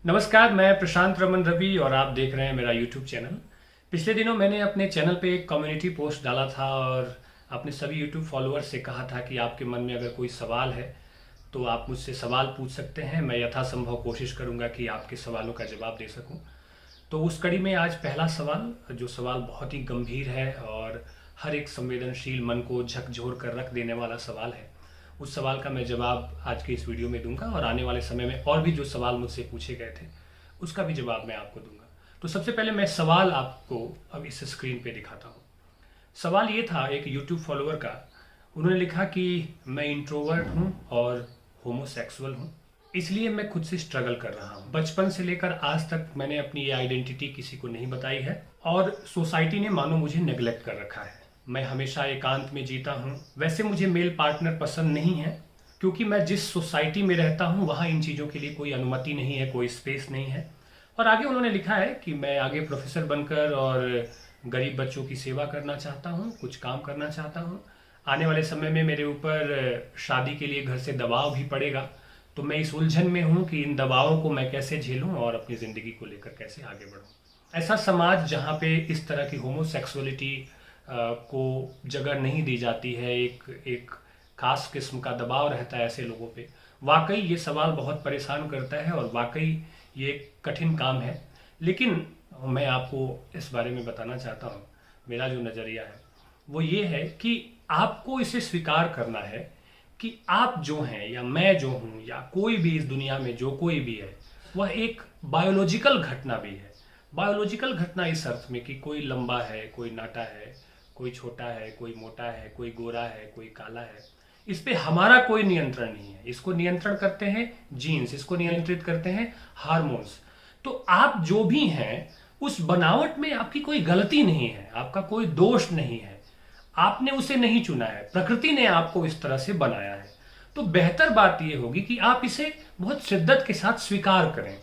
नमस्कार, मैं प्रशांत रमन रवि और आप देख रहे हैं मेरा यूट्यूब चैनल। पिछले दिनों मैंने अपने चैनल पे एक कम्युनिटी पोस्ट डाला था और अपने सभी यूट्यूब फॉलोअर्स से कहा था कि आपके मन में अगर कोई सवाल है तो आप मुझसे सवाल पूछ सकते हैं। मैं यथासंभव कोशिश करूंगा कि आपके सवालों का जवाब दे सकूं। तो उस कड़ी में आज पहला सवाल, जो सवाल बहुत ही गंभीर है और हर एक संवेदनशील मन को झकझोर कर रख देने वाला सवाल है, उस सवाल का मैं जवाब आज के इस वीडियो में दूंगा और आने वाले समय में और भी जो सवाल मुझसे पूछे गए थे उसका भी जवाब मैं आपको दूंगा। तो सबसे पहले मैं सवाल आपको अब इस स्क्रीन पे दिखाता हूँ। सवाल ये था एक यूट्यूब फॉलोअर का। उन्होंने लिखा कि मैं इंट्रोवर्ट हूँ और होमोसेक्सुअल हूँ, इसलिए मैं खुद से स्ट्रगल कर रहा हूँ। बचपन से लेकर आज तक मैंने अपनी ये आइडेंटिटी किसी को नहीं बताई है और सोसाइटी ने मानो मुझे नेग्लेक्ट कर रखा है। मैं हमेशा एकांत में जीता हूँ। वैसे मुझे मेल पार्टनर पसंद नहीं है क्योंकि मैं जिस सोसाइटी में रहता हूँ वहाँ इन चीज़ों के लिए कोई अनुमति नहीं है, कोई स्पेस नहीं है। और आगे उन्होंने लिखा है कि मैं आगे प्रोफेसर बनकर और गरीब बच्चों की सेवा करना चाहता हूँ, कुछ काम करना चाहता हूँ। आने वाले समय में मेरे ऊपर शादी के लिए घर से दबाव भी पड़ेगा, तो मैं इस उलझन में हूँ कि इन दबावों को मैं कैसे झेलूँ और अपनी ज़िंदगी को लेकर कैसे आगे बढ़ूँ। ऐसा समाज जहाँ पे इस तरह की होमोसेक्सुअलिटी को जगह नहीं दी जाती है, एक एक खास किस्म का दबाव रहता है ऐसे लोगों पे, वाकई ये सवाल बहुत परेशान करता है और वाकई ये एक कठिन काम है। लेकिन मैं आपको इस बारे में बताना चाहता हूँ, मेरा जो नज़रिया है वो ये है कि आपको इसे स्वीकार करना है कि आप जो हैं या मैं जो हूँ या कोई भी इस दुनिया में जो कोई भी है वह एक बायोलॉजिकल घटना भी है। बायोलॉजिकल घटना इस अर्थ में कि कोई लंबा है, कोई नाटा है, कोई छोटा है, कोई मोटा है, कोई गोरा है, कोई काला है। इस पे हमारा कोई नियंत्रण नहीं है। इसको नियंत्रण करते हैं जीन्स, इसको नियंत्रित करते हैं हार्मोन्स। तो आप जो भी हैं उस बनावट में आपकी कोई गलती नहीं है, आपका कोई दोष नहीं है। आपने उसे नहीं चुना है, प्रकृति ने आपको इस तरह से बनाया है। तो बेहतर बात यह होगी कि आप इसे बहुत शिद्दत के साथ स्वीकार करें।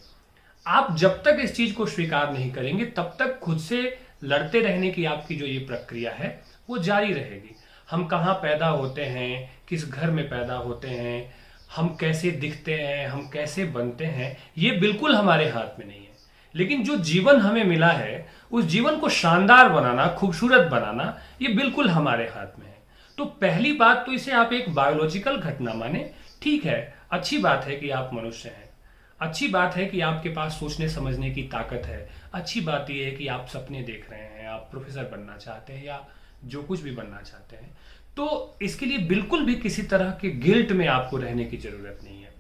आप जब तक इस चीज को स्वीकार नहीं करेंगे तब तक खुद से लड़ते रहने की आपकी जो ये प्रक्रिया है वो जारी रहेगी। हम कहाँ पैदा होते हैं, किस घर में पैदा होते हैं, हम कैसे दिखते हैं, हम कैसे बनते हैं, ये बिल्कुल हमारे हाथ में नहीं है। लेकिन जो जीवन हमें मिला है उस जीवन को शानदार बनाना, खूबसूरत बनाना, ये बिल्कुल हमारे हाथ में है। तो पहली बात तो इसे आप एक बायोलॉजिकल घटना माने। ठीक है, अच्छी बात है कि आप मनुष्य हैं, अच्छी बात है कि आपके पास सोचने समझने की ताकत है, अच्छी बात यह है कि आप सपने देख रहे हैं, आप प्रोफेसर बनना चाहते हैं या जो कुछ भी बनना चाहते हैं। तो इसके लिए बिल्कुल भी किसी तरह के गिल्ट में आपको रहने की जरूरत नहीं है।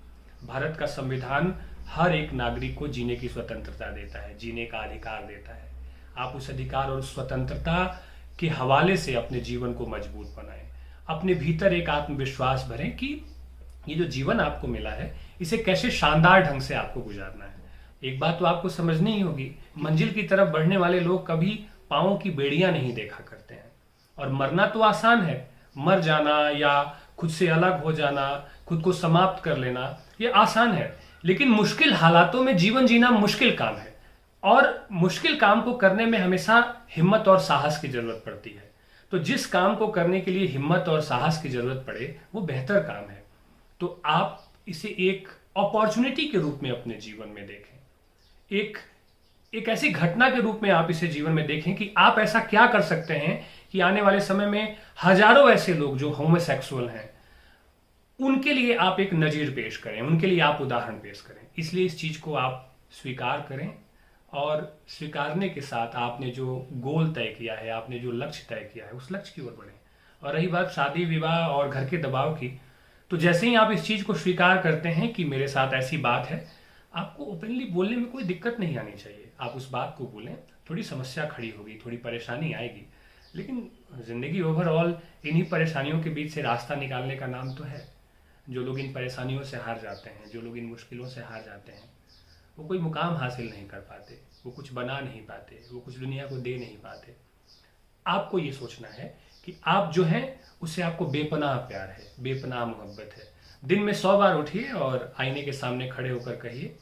भारत का संविधान हर एक नागरिक को जीने की स्वतंत्रता देता है, जीने का अधिकार देता है। आप उस अधिकार और स्वतंत्रता के हवाले से अपने जीवन को मजबूत बनाएं, अपने भीतर एक आत्मविश्वास भरें कि ये जो जीवन आपको मिला है इसे कैसे शानदार ढंग से आपको गुजारना है। एक बात तो आपको समझनी ही होगी, मंजिल की तरफ बढ़ने वाले लोग कभी पांवों की बेड़ियां नहीं देखा करते हैं। और मरना तो आसान है, मर जाना या खुद से अलग हो जाना, खुद को समाप्त कर लेना, ये आसान है। लेकिन मुश्किल हालातों में जीवन जीना मुश्किल काम है और मुश्किल काम को करने में हमेशा हिम्मत और साहस की जरूरत पड़ती है। तो जिस काम को करने के लिए हिम्मत और साहस की जरूरत पड़े वो बेहतर काम है। तो आप इसे एक अपॉर्चुनिटी के रूप में अपने जीवन में देखें, एक ऐसी घटना के रूप में आप इसे जीवन में देखें कि आप ऐसा क्या कर सकते हैं कि आने वाले समय में हजारों ऐसे लोग जो होमोसेक्सुअल हैं उनके लिए आप एक नजीर पेश करें, उनके लिए आप उदाहरण पेश करें। इसलिए इस चीज को आप स्वीकार करें और स्वीकारने के साथ आपने जो गोल तय किया है, आपने जो लक्ष्य तय किया है, उस लक्ष्य की ओर बढ़ें। और रही बात शादी विवाह और घर के दबाव की, तो जैसे ही आप इस चीज को स्वीकार करते हैं कि मेरे साथ ऐसी बात है, आपको ओपनली बोलने में कोई दिक्कत नहीं आनी चाहिए। आप उस बात को बोलें, थोड़ी समस्या खड़ी होगी, थोड़ी परेशानी आएगी, लेकिन जिंदगी ओवरऑल इन्हीं परेशानियों के बीच से रास्ता निकालने का नाम तो है। जो लोग इन परेशानियों से हार जाते हैं, जो लोग इन मुश्किलों से हार जाते हैं, वो कोई मुकाम हासिल नहीं कर पाते, वो कुछ बना नहीं पाते, वो कुछ दुनिया को दे नहीं पाते। आपको ये सोचना है कि आप जो हैं उससे आपको बेपनाह प्यार है, बेपनाह मोहब्बत है। दिन में 100 बार उठिए और आईने के सामने खड़े होकर कहिए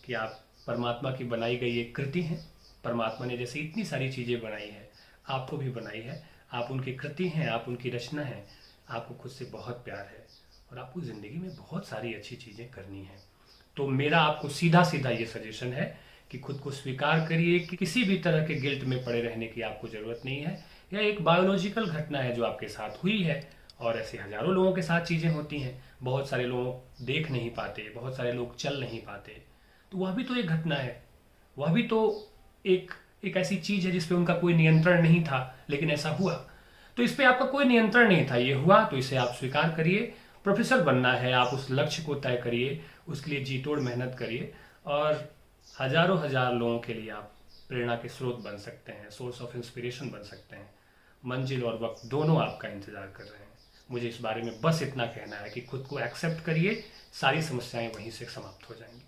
कि आप परमात्मा की बनाई गई एक कृति हैं। परमात्मा ने जैसे इतनी सारी चीज़ें बनाई है, आपको भी बनाई है, आप उनकी कृति हैं, आप उनकी रचना है। आपको खुद से बहुत प्यार है और आपको ज़िंदगी में बहुत सारी अच्छी चीज़ें करनी हैं। तो मेरा आपको सीधा सीधा ये सजेशन है कि खुद को स्वीकार करिए कि किसी भी तरह के गिल्ट में पड़े रहने की आपको ज़रूरत नहीं है। यह एक बायोलॉजिकल घटना है जो आपके साथ हुई है, और ऐसे हजारों लोगों के साथ चीज़ें होती हैं। बहुत सारे लोग देख नहीं पाते, बहुत सारे लोग चल नहीं पाते, तो वह भी तो एक घटना है। वह भी तो एक एक ऐसी चीज़ है जिस पे उनका कोई नियंत्रण नहीं था, लेकिन ऐसा हुआ। तो इस पे आपका कोई नियंत्रण नहीं था, ये हुआ, तो इसे आप स्वीकार करिए। प्रोफेसर बनना है, आप उस लक्ष्य को तय करिए, उसके लिए जी तोड़ मेहनत करिए, और हजारों हजार लोगों के लिए आप प्रेरणा के स्रोत बन सकते हैं, सोर्स ऑफ इंस्पिरेशन बन सकते हैं। मंजिल और वक्त दोनों आपका इंतजार कर रहे हैं। मुझे इस बारे में बस इतना कहना है कि खुद को एक्सेप्ट करिए, सारी समस्याएं वहीं से समाप्त हो जाएंगी।